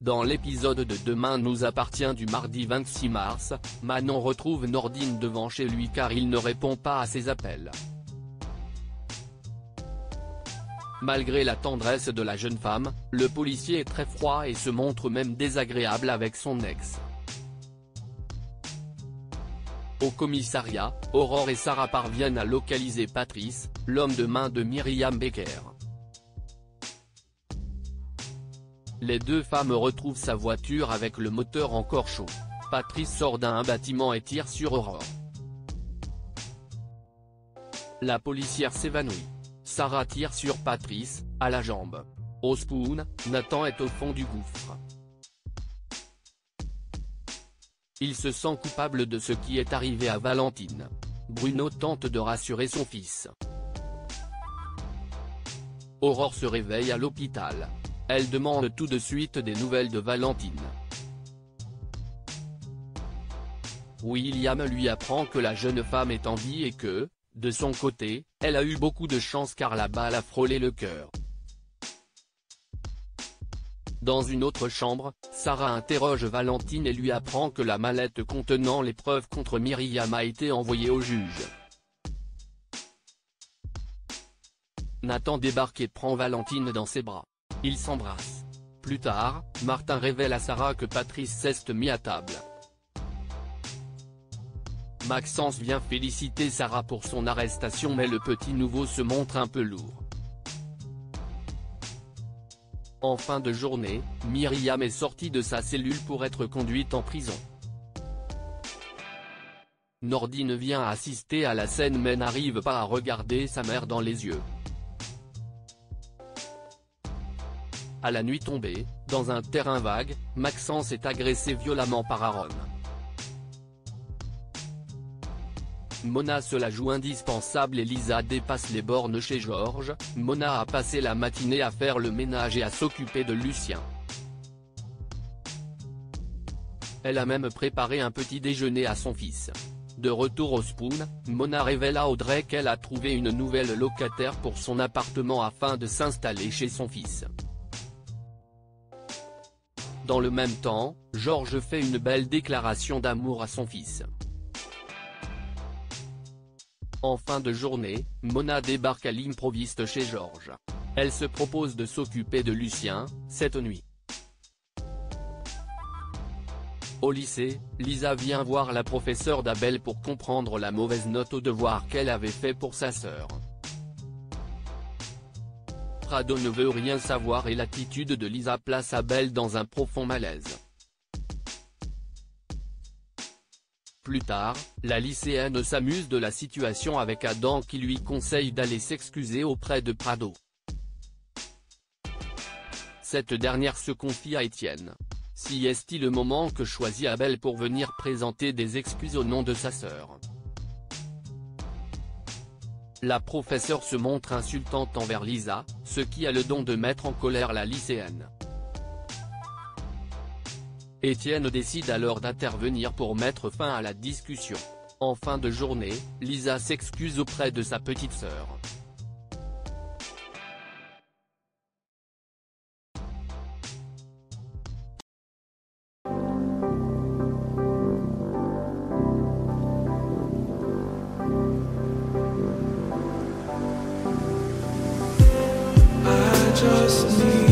Dans l'épisode de Demain nous appartient du mardi 26 mars, Manon retrouve Nordine devant chez lui car il ne répond pas à ses appels. Malgré la tendresse de la jeune femme, le policier est très froid et se montre même désagréable avec son ex. Au commissariat, Aurore et Sarah parviennent à localiser Patrice, l'homme de main de Myriam Becker. Les deux femmes retrouvent sa voiture avec le moteur encore chaud. Patrice sort d'un bâtiment et tire sur Aurore. La policière s'évanouit. Sarah tire sur Patrice, à la jambe. Au spoon, Nathan est au fond du gouffre. Il se sent coupable de ce qui est arrivé à Valentine. Bruno tente de rassurer son fils. Aurore se réveille à l'hôpital. Elle demande tout de suite des nouvelles de Valentine. William lui apprend que la jeune femme est en vie et que, de son côté, elle a eu beaucoup de chance car la balle a frôlé le cœur. Dans une autre chambre, Sarah interroge Valentine et lui apprend que la mallette contenant les preuves contre Myriam a été envoyée au juge. Nathan débarque et prend Valentine dans ses bras. Ils s'embrassent. Plus tard, Martin révèle à Sarah que Patrice s'est mis à table. Maxence vient féliciter Sarah pour son arrestation mais le petit nouveau se montre un peu lourd. En fin de journée, Myriam est sortie de sa cellule pour être conduite en prison. Nordine vient assister à la scène mais n'arrive pas à regarder sa mère dans les yeux. À la nuit tombée, dans un terrain vague, Maxence est agressé violemment par Aaron. Mona se la joue indispensable et Lisa dépasse les bornes chez Georges. Mona a passé la matinée à faire le ménage et à s'occuper de Lucien. Elle a même préparé un petit déjeuner à son fils. De retour au spoon, Mona révèle à Audrey qu'elle a trouvé une nouvelle locataire pour son appartement afin de s'installer chez son fils. Dans le même temps, Georges fait une belle déclaration d'amour à son fils. En fin de journée, Mona débarque à l'improviste chez Georges. Elle se propose de s'occuper de Lucien, cette nuit. Au lycée, Lisa vient voir la professeure d'Abel pour comprendre la mauvaise note au devoir qu'elle avait fait pour sa sœur. Prado ne veut rien savoir et l'attitude de Lisa place Abel dans un profond malaise. Plus tard, la lycéenne s'amuse de la situation avec Adam qui lui conseille d'aller s'excuser auprès de Prado. Cette dernière se confie à Étienne. Si est-il le moment que choisit Abel pour venir présenter des excuses au nom de sa sœur. La professeure se montre insultante envers Lisa, ce qui a le don de mettre en colère la lycéenne. Étienne décide alors d'intervenir pour mettre fin à la discussion. En fin de journée, Lisa s'excuse auprès de sa petite sœur. Just need